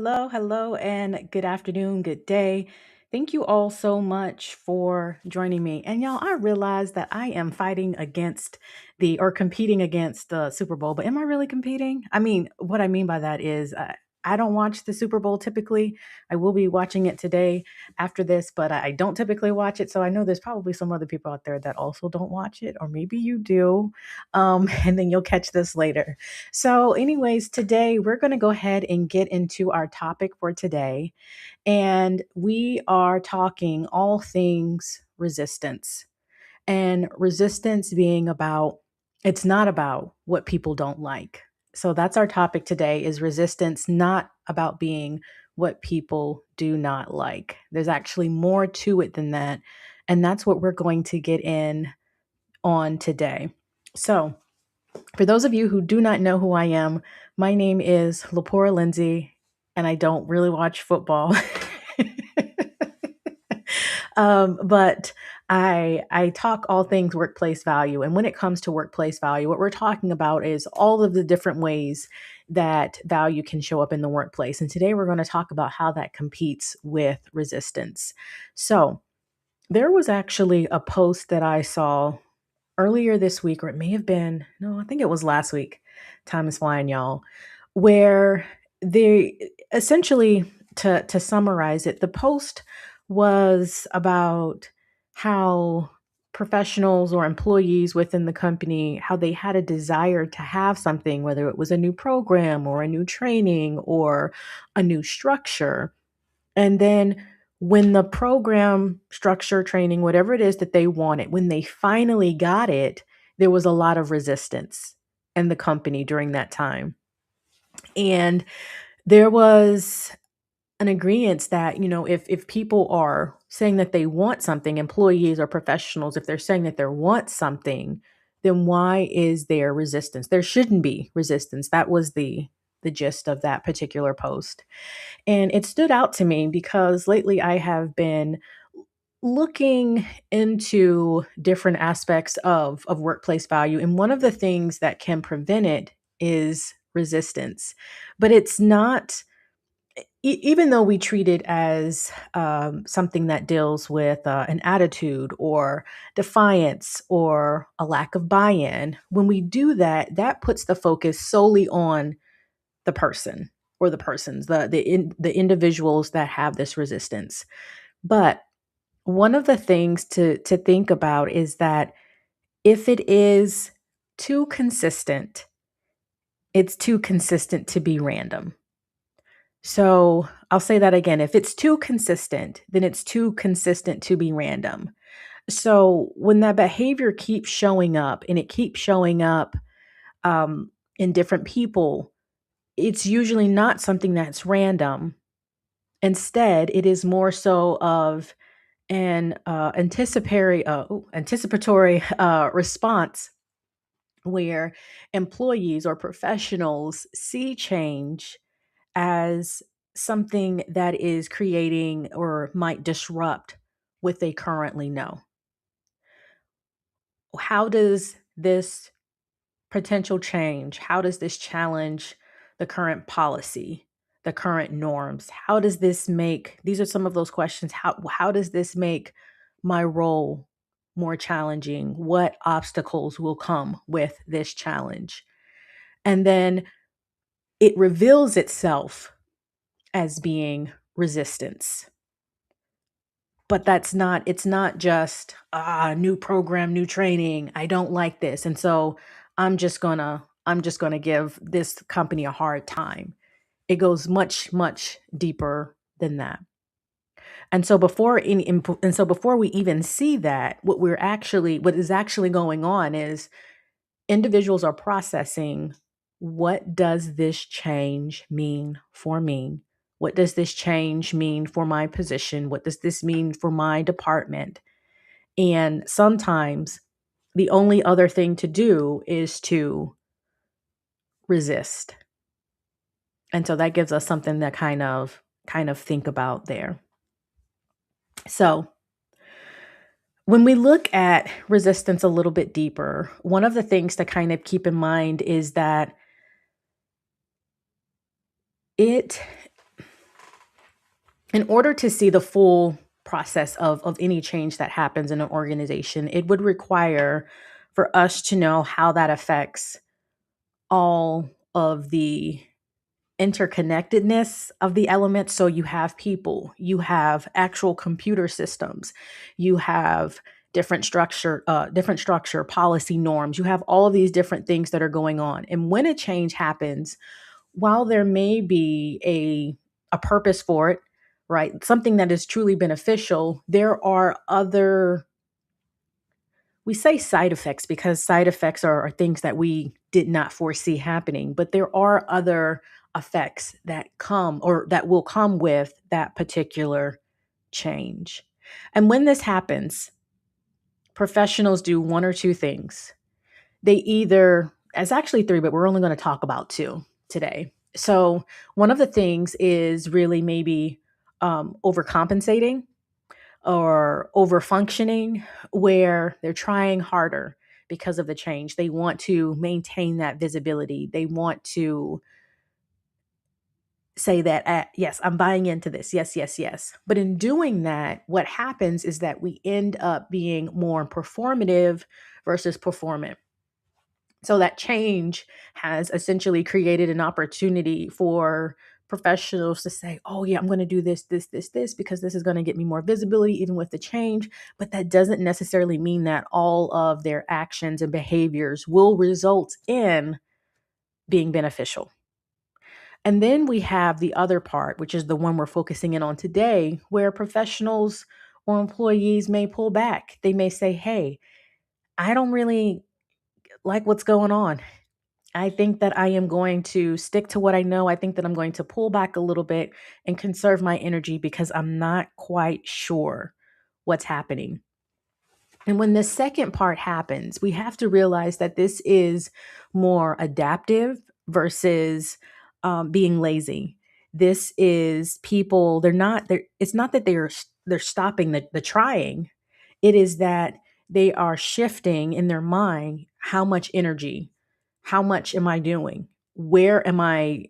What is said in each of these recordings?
hello, and good afternoon, good day. Thank you all so much for joining me. And y'all, I realize that I am fighting against or competing against the Super Bowl, but am I really competing? I mean, what I mean by that is I don't watch the Super Bowl typically. I will be watching it today after this, but I don't typically watch it. So I know there's probably some other people out there that also don't watch it, or maybe you do. And then you'll catch this later. So, anyways, today we're going to go ahead and get into our topic for today. And we are talking all things resistance. And resistance being about, it's not about what people don't like. So that's our topic today is resistance not about being what people do not like. There's actually more to it than that. And that's what we're going to get in on today. So, for those of you who do not know who I am, my name is Lepora Lindsay, and I don't really watch football. But I talk all things workplace value. And when it comes to workplace value, what we're talking about is all of the different ways that value can show up in the workplace. And today we're going to talk about how that competes with resistance. So there was actually a post that I saw earlier this week, or it may have been, no, I think it was last week. Time is flying, y'all. Where they essentially, to summarize it, the post was about how professionals or employees within the company, how they had a desire to have something, whether it was a new program or a new training or a new structure. And then when the program, structure, training, whatever it is that they wanted, when they finally got it, there was a lot of resistance in the company during that time. And there was an agreement that, if people are saying that they want something, employees or professionals, if they're saying that they want something, then why is there resistance? There shouldn't be resistance. That was the gist of that particular post. And it stood out to me because lately I have been looking into different aspects of workplace value. And one of the things that can prevent it is resistance. But it's not, even though we treat it as something that deals with an attitude or defiance or a lack of buy in, when we do that, that puts the focus solely on the person or the persons, the individuals that have this resistance. But one of the things to think about is that if it is too consistent, it's too consistent to be random. So I'll say that again. If it's too consistent, then it's too consistent to be random. So when that behavior keeps showing up and it keeps showing up in different people, it's usually not something that's random. Instead, it is more so of an anticipatory response where employees or professionals see change as something that is creating or might disrupt what they currently know. How does this potential change, how does this challenge the current policy, the current norms? How does this make, these are some of those questions. How does this make my role more challenging? What obstacles will come with this challenge? And then it reveals itself as being resistance. But it's not just new program, new training. I don't like this. And so I'm just gonna give this company a hard time. It goes much, much deeper than that. And so before we even see that, what is actually going on is individuals are processing, what does this change mean for me? What does this change mean for my position? What does this mean for my department? And sometimes the only other thing to do is to resist. And so that gives us something to kind of think about there. So, when we look at resistance a little bit deeper, one of the things to kind of keep in mind is that it In order to see the full process of any change that happens in an organization, it would require for us to know how that affects all of the interconnectedness of the elements. So you have people, you have actual computer systems, you have different structure, policy norms. You have all of these different things that are going on. And when a change happens, while there may be a purpose for it, right? Something that is truly beneficial, there are other, we say side effects because side effects are things that we did not foresee happening, but there are other effects that come or that will come with that particular change. And when this happens, professionals do one or two things. They either, it's actually three, but we're only going to talk about two today. So, one of the things is really maybe overcompensating or over functioning, where they're trying harder because of the change. They want to maintain that visibility. They want to say that, yes, I'm buying into this. Yes, yes, yes. But in doing that, what happens is that we end up being more performative versus performant. So that change has essentially created an opportunity for professionals to say, oh, yeah, I'm going to do this, because this is going to get me more visibility, even with the change. But that doesn't necessarily mean that all of their actions and behaviors will result in being beneficial. And then we have the other part, which is the one we're focusing in on today, where professionals or employees may pull back. They may say, hey, I don't really like what's going on. I think that I am going to stick to what I know. I think that I'm going to pull back a little bit and conserve my energy because I'm not quite sure what's happening. And when the second part happens, we have to realize that this is more adaptive versus being lazy. This is people, it's not that they're stopping the trying. It is that they are shifting in their mind how much energy, how much am I doing? Where am I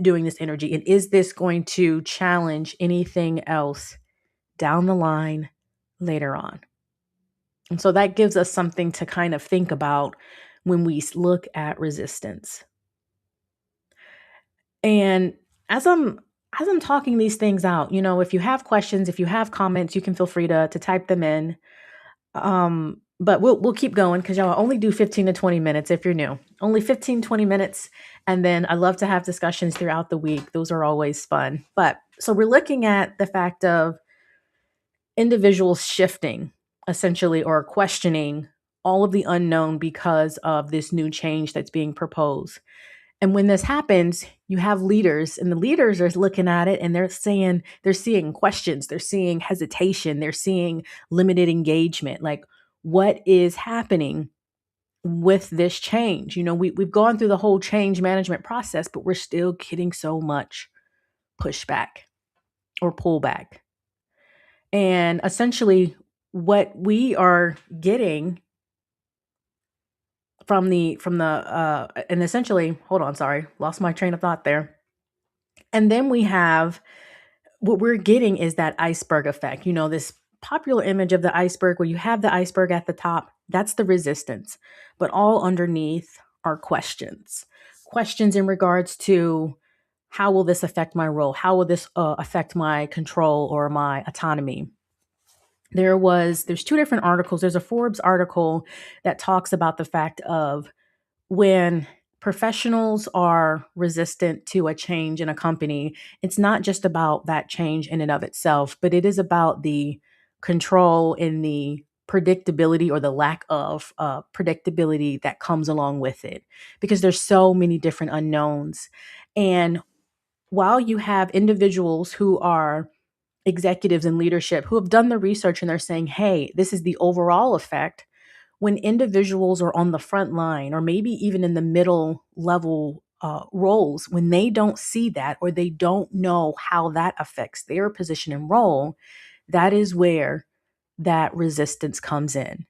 doing this energy? And is this going to challenge anything else down the line later on? And so that gives us something to kind of think about when we look at resistance. And as I'm as I'm talking these things out, if you have questions, if you have comments, you can feel free to type them in. But we'll keep going because y'all only do 15 to 20 minutes if you're new. Only 15, 20 minutes. And then I love to have discussions throughout the week. Those are always fun. But so we're looking at the fact of individuals shifting essentially or questioning all of the unknown because of this new change that's being proposed. And when this happens, you have leaders, and the leaders are looking at it and they're seeing questions, they're seeing hesitation, they're seeing limited engagement. Like, what is happening with this change? We've gone through the whole change management process, but we're still getting so much pushback or pullback. And essentially, what we are getting and essentially, hold on, sorry, lost my train of thought there. And then we have what we're getting is that iceberg effect. This popular image of the iceberg where you have the iceberg at the top, that's the resistance. But all underneath are questions. Questions in regards to, how will this affect my role? How will this affect my control or my autonomy? There's two different articles. There's a Forbes article that talks about the fact of when professionals are resistant to a change in a company, it's not just about that change in and of itself, but it is about the control and the predictability or the lack of predictability that comes along with it, because there's so many different unknowns. And while you have individuals who are executives in leadership who have done the research and they're saying, hey, this is the overall effect, when individuals are on the front line or maybe even in the middle level roles, when they don't see that or they don't know how that affects their position and role, that is where that resistance comes in,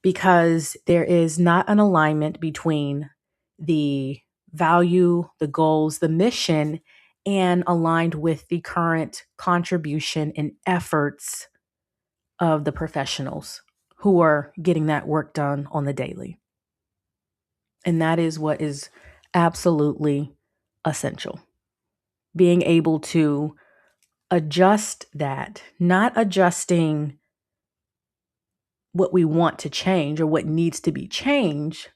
because there is not an alignment between the value, the goals, the mission, and aligned with the current contribution and efforts of the professionals who are getting that work done on the daily. And that is what is absolutely essential. Being able to adjust that, not adjusting what we want to change or what needs to be changed,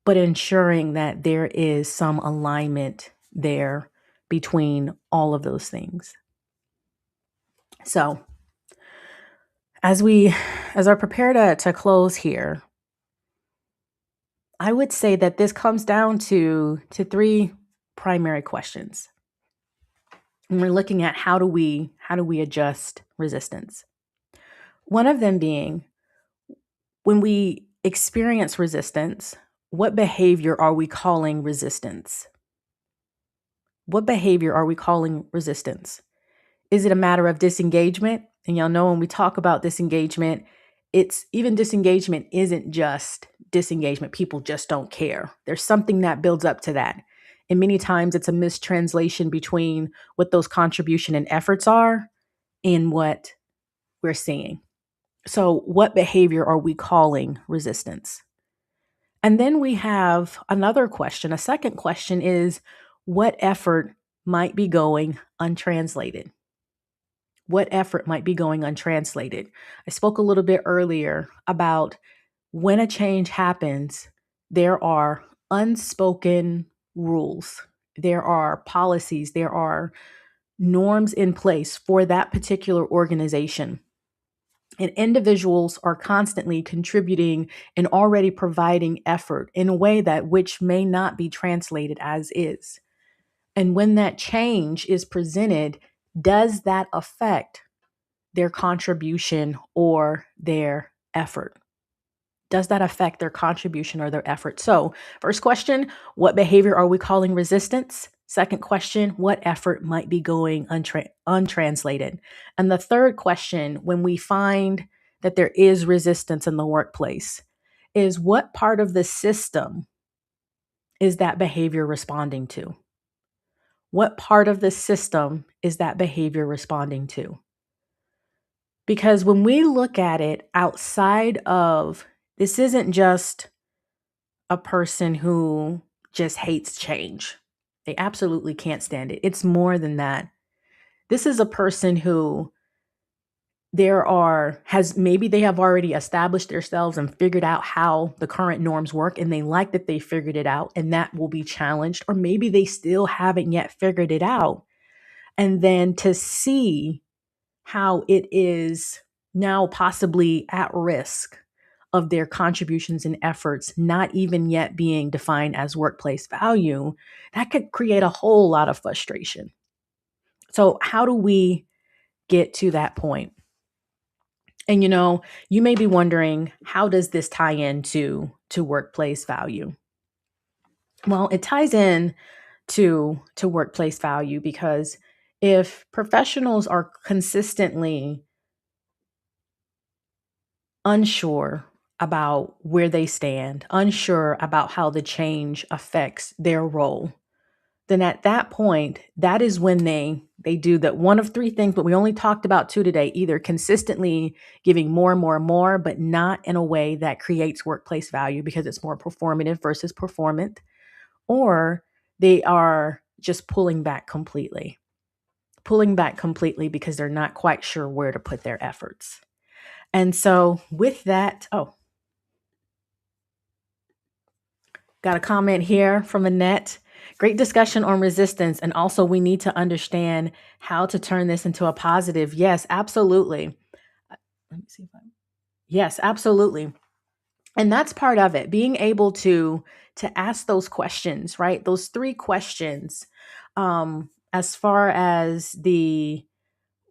but ensuring that there is some alignment there between all of those things. So, as I prepare to close here, I would say that this comes down to three primary questions. And we're looking at how do we adjust resistance. One of them being, when we experience resistance, what behavior are we calling resistance? What behavior are we calling resistance? Is it a matter of disengagement? And y'all know when we talk about disengagement, it's even disengagement isn't just disengagement. People just don't care. There's something that builds up to that. And many times it's a mistranslation between what those contribution and efforts are and what we're seeing. So, what behavior are we calling resistance? And then we have another question. A second question is, what effort might be going untranslated? What effort might be going untranslated? I spoke a little bit earlier about when a change happens, there are unspoken rules, there are policies, there are norms in place for that particular organization. And individuals are constantly contributing and already providing effort in a way that which may not be translated as is. And when that change is presented, does that affect their contribution or their effort? Does that affect their contribution or their effort? So, first question, what behavior are we calling resistance? Second question, what effort might be going untranslated? And the third question, when we find that there is resistance in the workplace, is what part of the system is that behavior responding to? What part of the system is that behavior responding to? Because when we look at it outside of, this isn't just a person who just hates change. They absolutely can't stand it. It's more than that. This is a person who maybe they have already established themselves and figured out how the current norms work, and they like that they figured it out, and that will be challenged. Or maybe they still haven't yet figured it out. And then to see how it is now possibly at risk of their contributions and efforts not even yet being defined as workplace value, that could create a whole lot of frustration. So, how do we get to that point? And you may be wondering, how does this tie into workplace value? Well, it ties in to workplace value because if professionals are consistently unsure about where they stand, unsure about how the change affects their role, then at that point, that is when they do that one of three things, but we only talked about two today, either consistently giving more and more and more, but not in a way that creates workplace value because it's more performative versus performant, or they are just pulling back completely because they're not quite sure where to put their efforts. And so with that, got a comment here from Annette. Great discussion on resistance. And also, we need to understand how to turn this into a positive. Yes, absolutely. Let me see if yes, absolutely. And that's part of it, being able to ask those questions, right? Those three questions, as far as the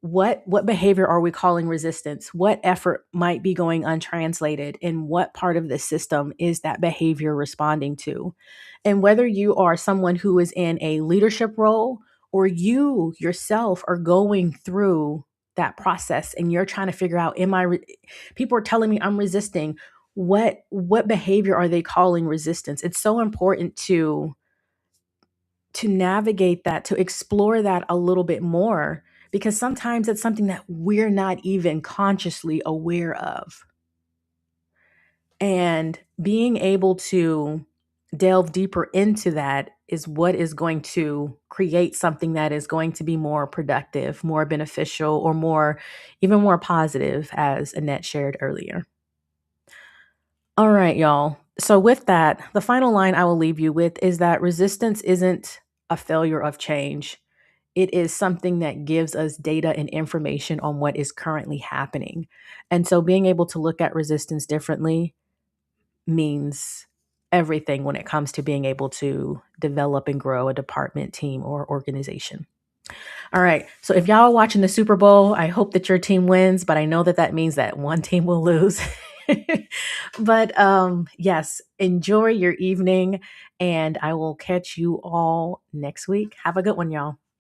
what behavior are we calling resistance? What effort might be going untranslated? And what part of the system is that behavior responding to? And whether you are someone who is in a leadership role or you yourself are going through that process and you're trying to figure out, people are telling me I'm resisting. What behavior are they calling resistance? It's so important to to navigate that, to explore that a little bit more, because sometimes it's something that we're not even consciously aware of. And being able to delve deeper into that is what is going to create something that is going to be more productive, more beneficial, or even more positive, as Annette shared earlier. All right, y'all. So, with that, the final line I will leave you with is that resistance isn't a failure of change. It is something that gives us data and information on what is currently happening. And so, being able to look at resistance differently means everything when it comes to being able to develop and grow a department, team, or organization. All right. So if y'all are watching the Super Bowl, I hope that your team wins, but I know that that means that one team will lose. But yes, enjoy your evening, and I will catch you all next week. Have a good one, y'all.